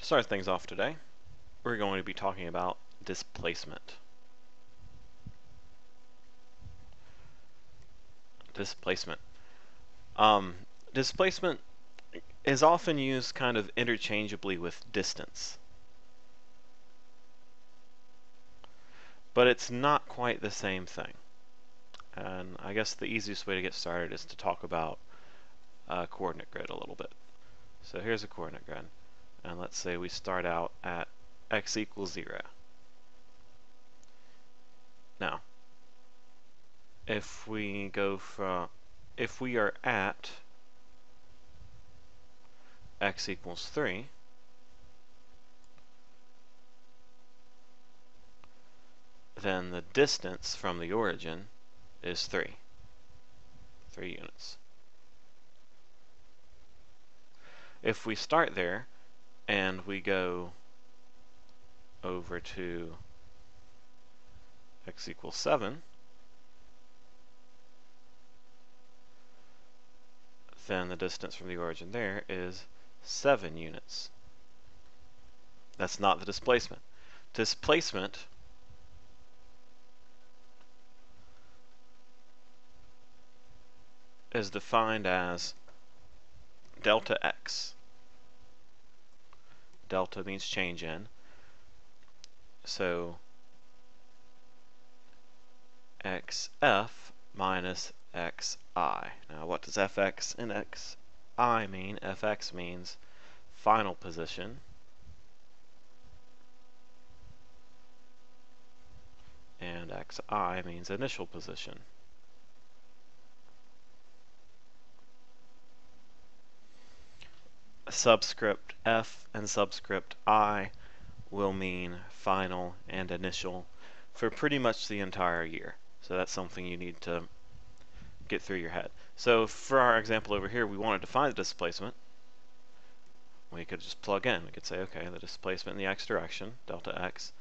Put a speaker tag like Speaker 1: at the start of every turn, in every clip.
Speaker 1: To start things off today, we're going to be talking about displacement. Displacement. Displacement is often used kind of interchangeably with distance, but it's not quite the same thing. And I guess the easiest way to get started is to talk about a coordinate grid a little bit. So here's a coordinate grid, and let's say we start out at x equals 0. Now, if we are at x equals 3, then the distance from the origin is 3 units. If we start there and we go over to x equals 7, then the distance from the origin there is 7 units. That's not the displacement. Displacement is defined as delta x. Delta means change in. So xf minus xi. Now what does fx and xi mean? Fx means final position, and xi means initial position. Subscript f and subscript I will mean final and initial for pretty much the entire year. So that's something you need to get through your head. So for our example over here, we wanted to find the displacement. We could just plug in. We could say, okay, the displacement in the x direction, delta x.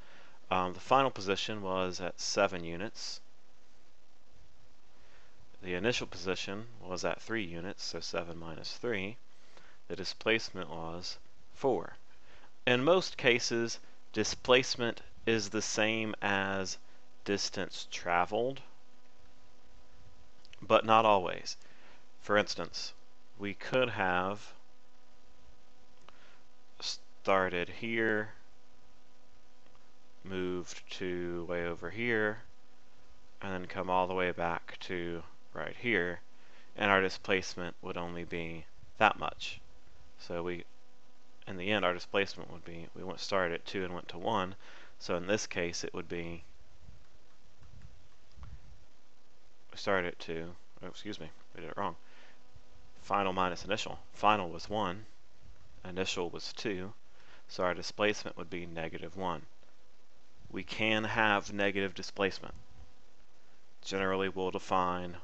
Speaker 1: The final position was at 7 units. The initial position was at 3 units, so 7 minus 3. The displacement was 4. In most cases, displacement is the same as distance traveled, but not always. For instance, we could have started here, moved to way over here, and then come all the way back to right here, and our displacement would only be that much. So in the end, our displacement would be, we started at 2 and went to 1, so in this case it would be, we started at 2, oh excuse me, we did it wrong. Final minus initial. Final was 1, initial was 2, so our displacement would be -1. We can have negative displacement. Generally we'll define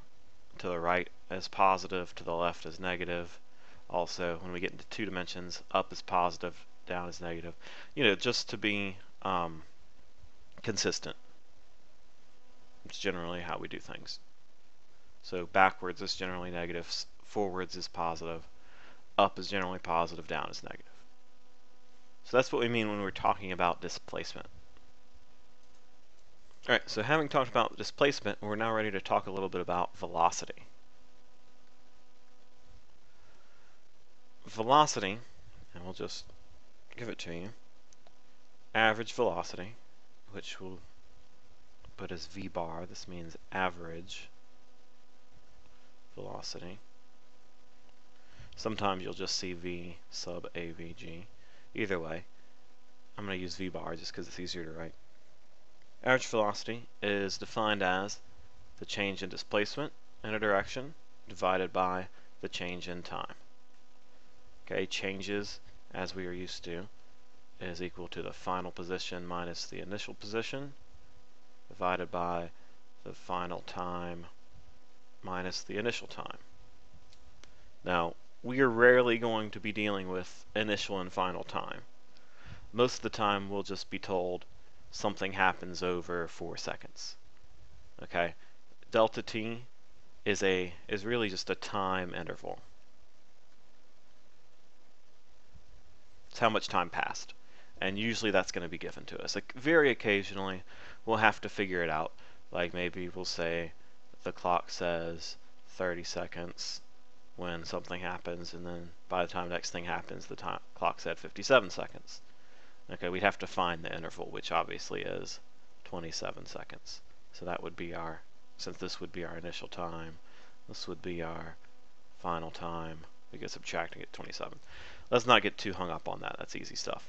Speaker 1: to the right as positive, to the left as negative. Also, when we get into 2 dimensions, up is positive, down is negative. You know, just to be consistent. It's generally how we do things. So backwards is generally negative, forwards is positive, up is generally positive, down is negative. So that's what we mean when we're talking about displacement. Alright, so having talked about displacement, we're now ready to talk a little bit about velocity. Velocity, and we'll just give it to you, average velocity, which we'll put as v bar. This means average velocity. Sometimes you'll just see v sub avg. Either way, I'm going to use v bar just because it's easier to write. Average velocity is defined as the change in displacement in a direction divided by the change in time. Okay, changes, as we are used to, is equal to the final position minus the initial position divided by the final time minus the initial time. Now, we are rarely going to be dealing with initial and final time. Most of the time we'll just be told something happens over 4 seconds. Okay, delta t is really just a time interval. how much time passed. And usually that's going to be given to us. Like, very occasionally, we'll have to figure it out. Like, maybe we'll say the clock says 30 seconds when something happens, and then by the time the next thing happens, the clock said 57 seconds. Okay, we'd have to find the interval, which obviously is 27 seconds. So that would be our, since this would be our initial time, this would be our final time. We get subtracting at 27. Let's not get too hung up on that. That's easy stuff.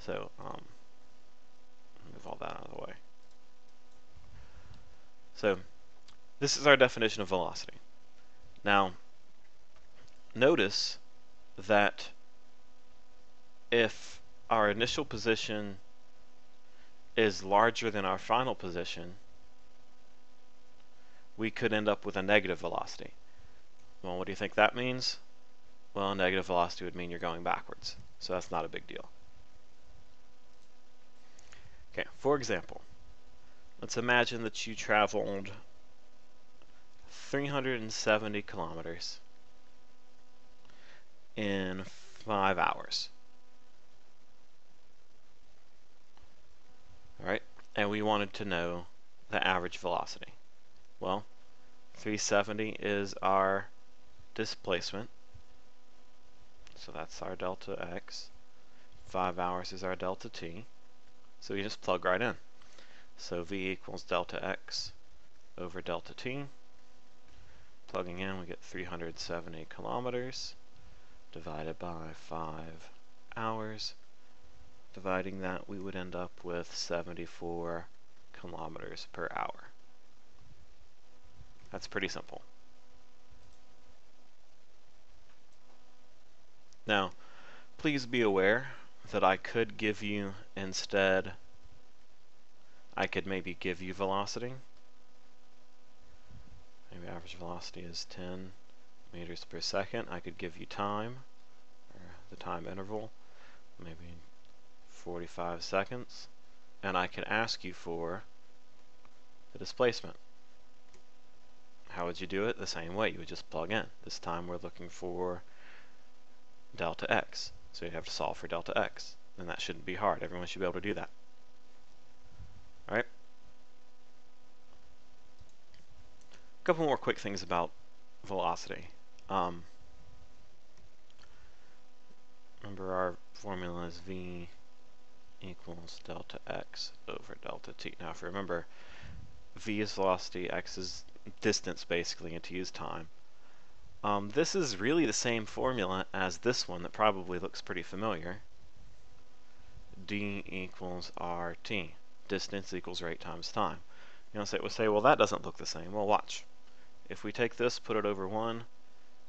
Speaker 1: So, move all that out of the way. So, this is our definition of velocity. Now, notice that if our initial position is larger than our final position, we could end up with a negative velocity. Well, what do you think that means? Well, negative velocity would mean you're going backwards, so that's not a big deal. Okay, for example, let's imagine that you traveled 370 kilometers in 5 hours. Alright, and we wanted to know the average velocity. Well, 370 is our displacement, so that's our delta x. 5 hours is our delta t, so we just plug right in. So v equals delta x over delta t. Plugging in, we get 370 kilometers divided by 5 hours. Dividing that, we would end up with 74 kilometers per hour. That's pretty simple. Now, please be aware that I could give you instead, I could maybe give you velocity. Maybe average velocity is 10 meters per second. I could give you time, or the time interval, maybe 45 seconds, and I could ask you for the displacement. How would you do it? The same way. You would just plug in. This time we're looking for delta x, so you'd have to solve for delta x, and that shouldn't be hard. Everyone should be able to do that. Alright? A couple more quick things about velocity. Remember, our formula is v equals delta x over delta t. Now, if you remember, v is velocity, x is distance basically, and t is time. This is really the same formula as this one that probably looks pretty familiar. D equals RT. Distance equals rate times time. You know, we'll say, well, that doesn't look the same. Well, watch. If we take this, put it over 1,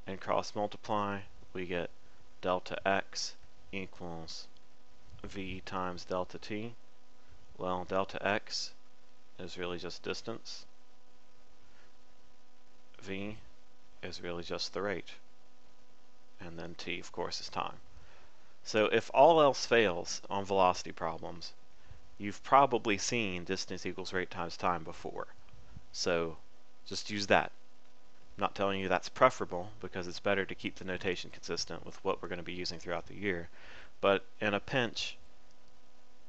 Speaker 1: and cross multiply, we get delta x equals v times delta t. Well, delta x is really just distance. V is really just the rate. And then t, of course, is time. So if all else fails on velocity problems, you've probably seen distance equals rate times time before. So just use that. I'm not telling you that's preferable, because it's better to keep the notation consistent with what we're going to be using throughout the year. But in a pinch,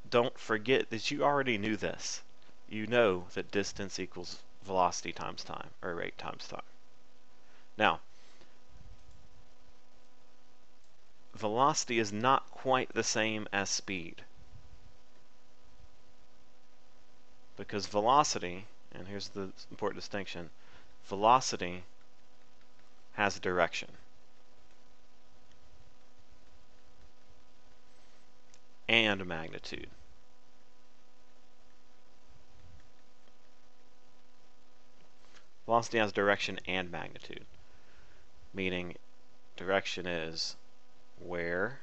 Speaker 1: don't forget that you already knew this. You know that distance equals velocity times time, or rate times time. Now, velocity is not quite the same as speed, because velocity, and here's the important distinction, velocity has direction. And magnitude. Velocity has direction and magnitude, meaning direction is where,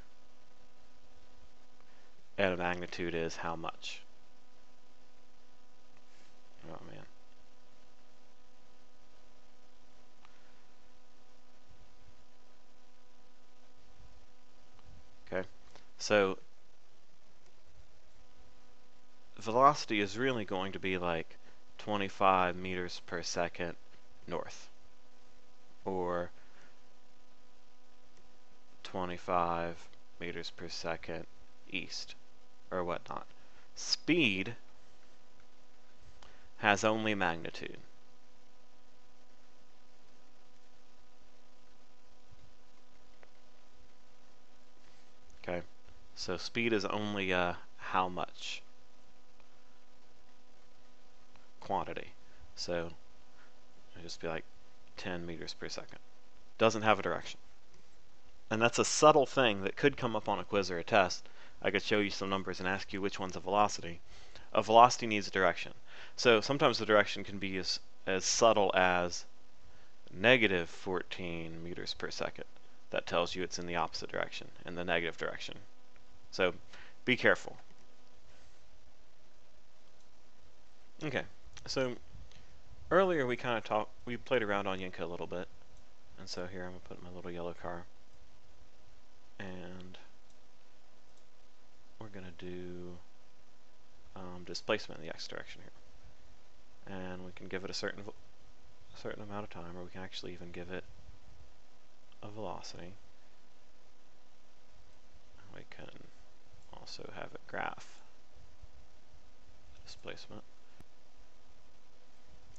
Speaker 1: and magnitude is how much. Oh man. Okay, so velocity is really going to be like 25 meters per second north, or 25 meters per second east, or whatnot. Speed has only magnitude. Okay, so speed is only how much quantity. So it'll just be like 10 meters per second. Doesn't have a direction. And that's a subtle thing that could come up on a quiz or a test. I could show you some numbers and ask you which one's a velocity. A velocity needs a direction. So sometimes the direction can be as subtle as negative 14 meters per second. That tells you it's in the opposite direction, in the negative direction. So be careful. Okay, so earlier we we played around on Yinka a little bit. And so here I'm going to put my little yellow car. And we're going to do displacement in the x direction here. And we can give it a certain amount of time, or we can actually even give it a velocity. We can also have it graph displacement.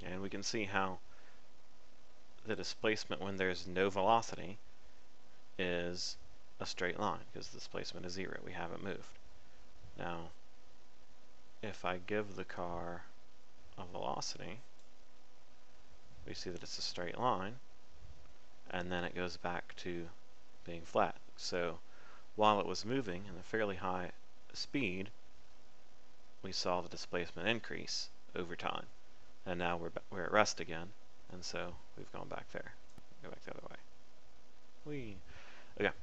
Speaker 1: And we can see how the displacement when there's no velocity is a straight line, because the displacement is 0. We haven't moved. Now, if I give the car a velocity, we see that it's a straight line, and then it goes back to being flat. So while it was moving in a fairly high speed, we saw the displacement increase over time. And now we're at rest again, and so we've gone back there. Go back the other way. Whee. Okay,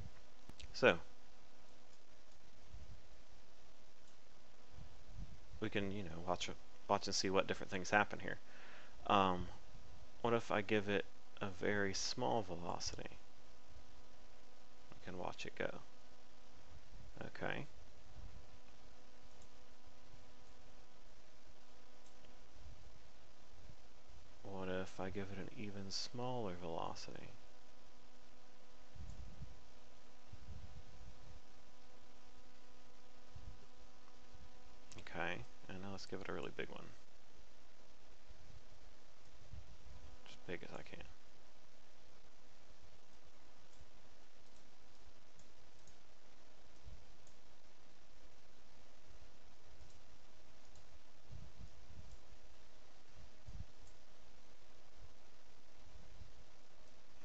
Speaker 1: so we can, watch and see what different things happen here. What if I give it a very small velocity? We can watch it go. Okay. What if I give it an even smaller velocity? Okay, and now let's give it a really big one. As big as I can.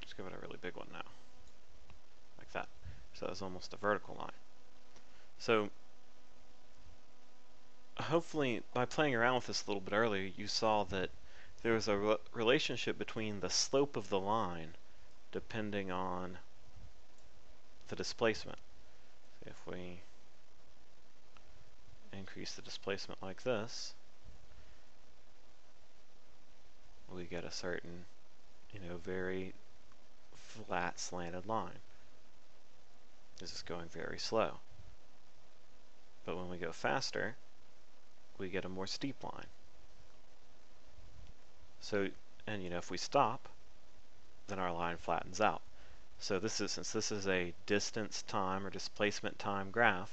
Speaker 1: Let's give it a really big one now. Like that. So that's almost a vertical line. So hopefully by playing around with this a little bit earlier, you saw that there was a relationship between the slope of the line depending on the displacement. If we increase the displacement like this, we get a certain, very flat slanted line. This is going very slow. But when we go faster, we get a more steep line. So, and if we stop, then our line flattens out. So since this is a distance time or displacement time graph,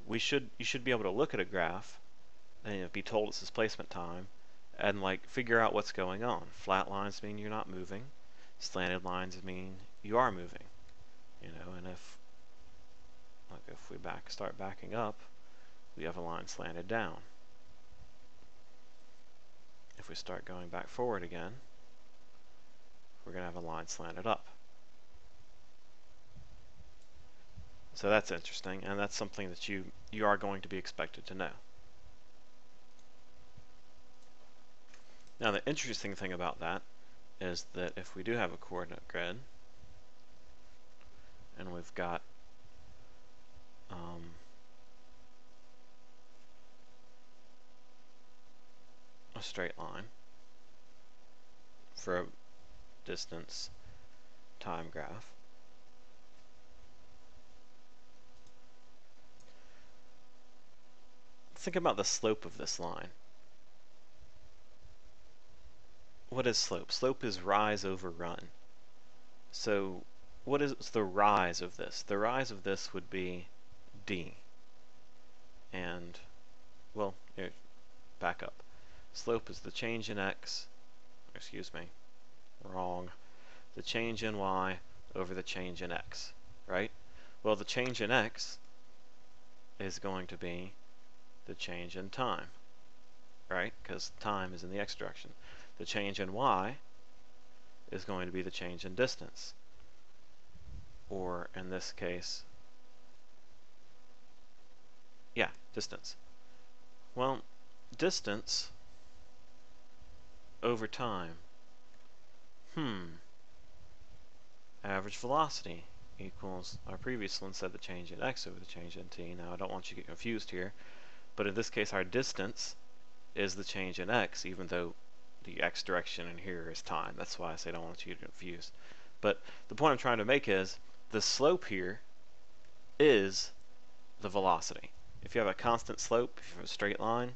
Speaker 1: you should be able to look at a graph and be told it's displacement time and figure out what's going on. Flat lines mean you're not moving. Slanted lines mean you are moving. And if we start backing up, we have a line slanted down. If we start going back forward again, we're going to have a line slanted up. So that's interesting, and that's something that you are going to be expected to know. Now the interesting thing about that is that if we do have a coordinate grid, and we've got a straight line for a distance time graph, think about the slope of this line. What is slope? Slope is rise over run. So what is the rise of this? The rise of this would be d. And, well, here, back up. Slope is the change in x, excuse me, wrong. The change in y over the change in x, right? Well, the change in x is going to be the change in time, right? Because time is in the x direction. The change in y is going to be the change in distance, or in this case, yeah, distance. Well, distance over time. Average velocity equals, our previous one said the change in x over the change in t. Now I don't want you to get confused here, but in this case our distance is the change in x, even though the x direction in here is time. That's why I say I don't want you to get confused. But the point I'm trying to make is the slope here is the velocity. If you have a constant slope, if you have a straight line,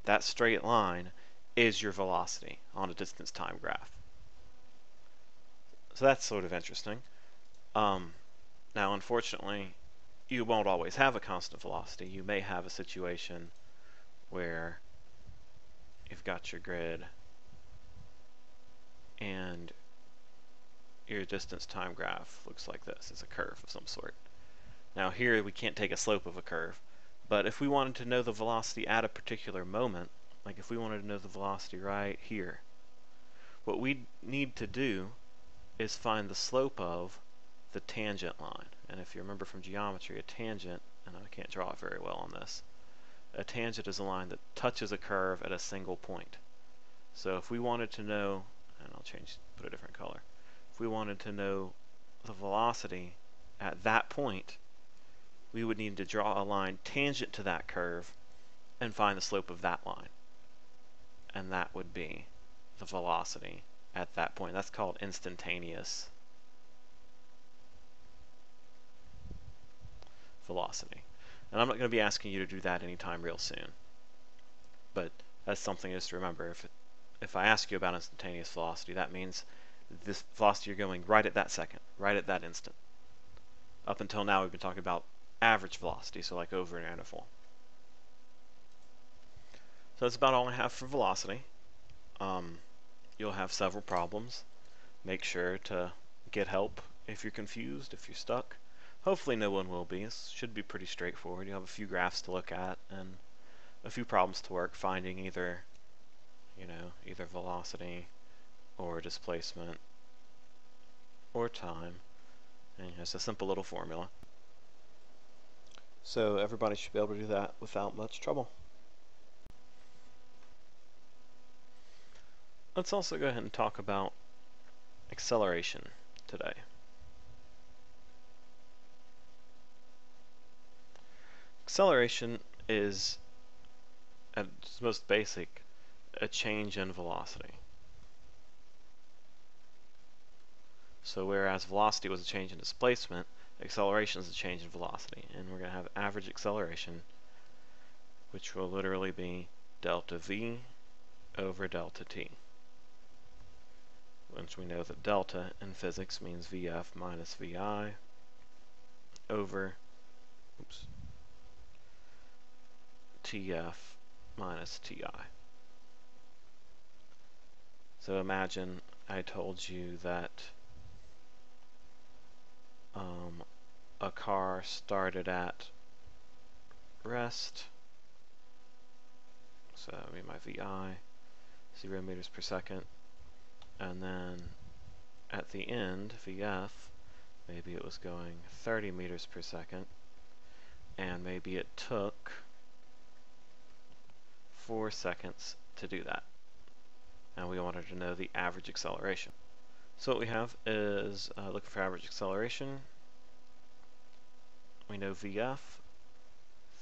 Speaker 1: that straight line is your velocity on a distance time graph. So that's sort of interesting. Now, unfortunately, you won't always have a constant velocity. You may have a situation where you've got your grid and your distance time graph looks like this. It's a curve of some sort. Now here we can't take a slope of a curve, but if we wanted to know the velocity at a particular moment, like if we wanted to know the velocity right here, what we need to do is find the slope of the tangent line. And if you remember from geometry, a tangent, and I can't draw it very well on this, a tangent is a line that touches a curve at a single point. So if we wanted to know, and I'll put a different color, if we wanted to know the velocity at that point, we would need to draw a line tangent to that curve and find the slope of that line. And that would be the velocity at that point. That's called instantaneous velocity. And I'm not going to be asking you to do that anytime real soon. But that's something just to remember. If I ask you about instantaneous velocity, that means this velocity you're going right at that second, right at that instant. Up until now, we've been talking about average velocity, so like over an interval. So that's about all I have for velocity. You'll have several problems. Make sure to get help if you're confused, if you're stuck. Hopefully no one will be. This should be pretty straightforward. You'll have a few graphs to look at and a few problems to work finding either velocity or displacement or time. And it's a simple little formula. So everybody should be able to do that without much trouble. Let's also go ahead and talk about acceleration today. Acceleration is, at its most basic, a change in velocity. So whereas velocity was a change in displacement, acceleration is a change in velocity. And we're going to have average acceleration, which will literally be delta v over delta t. Once we know that delta in physics means Vf minus Vi over Tf minus Ti. So imagine I told you that a car started at rest, so that would be my Vi, 0 meters per second, and then at the end, Vf, maybe it was going 30 meters per second, and maybe it took 4 seconds to do that. And we wanted to know the average acceleration. So what we have is looking for average acceleration. We know Vf,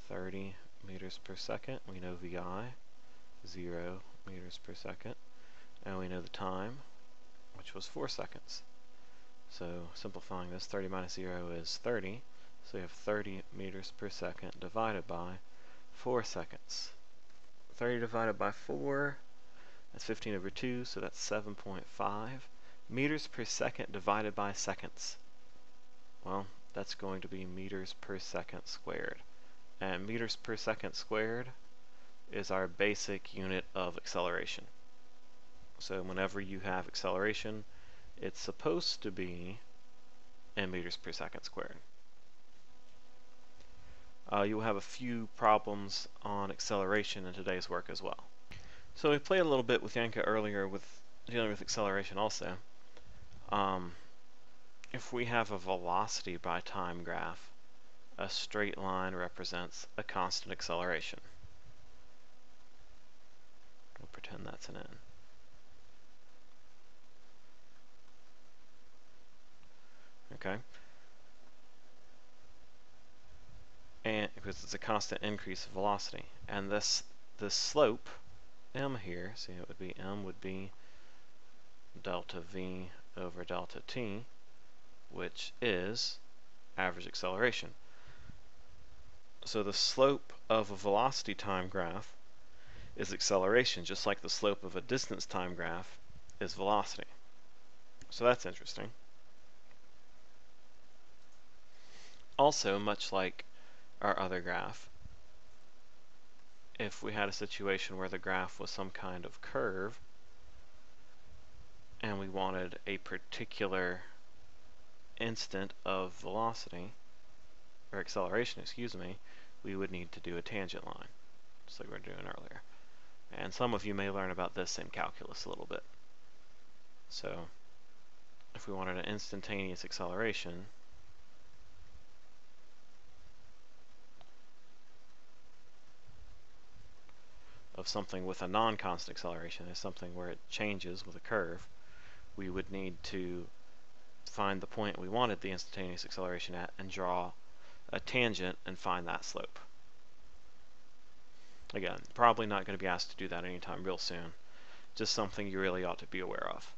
Speaker 1: 30 meters per second. We know Vi, 0 meters per second. And we know the time, which was 4 seconds. So simplifying this, 30 minus 0 is 30. So we have 30 meters per second divided by 4 seconds. 30 divided by 4, that's 15 over 2, so that's 7.5 meters per second divided by seconds. Well, that's going to be meters per second squared. And meters per second squared is our basic unit of acceleration. So whenever you have acceleration, it's supposed to be in meters per second squared. You'll have a few problems on acceleration in today's work as well. So we played a little bit with Yanka earlier with dealing with acceleration also. If we have a velocity by time graph, a straight line represents a constant acceleration. We'll pretend that's an n. Okay? And because it's a constant increase of velocity. And this slope, m here, see it would be m would be delta v over delta t, which is average acceleration. So the slope of a velocity time graph is acceleration, just like the slope of a distance time graph is velocity. So that's interesting. Also, much like our other graph, if we had a situation where the graph was some kind of curve and we wanted a particular instant of velocity, or acceleration, excuse me, we would need to do a tangent line, just like we were doing earlier. And some of you may learn about this in calculus a little bit. So, if we wanted an instantaneous acceleration, of something with a non-constant acceleration, is something where it changes with a curve, we would need to find the point we wanted the instantaneous acceleration at and draw a tangent and find that slope. Again, probably not going to be asked to do that anytime real soon. Just something you really ought to be aware of.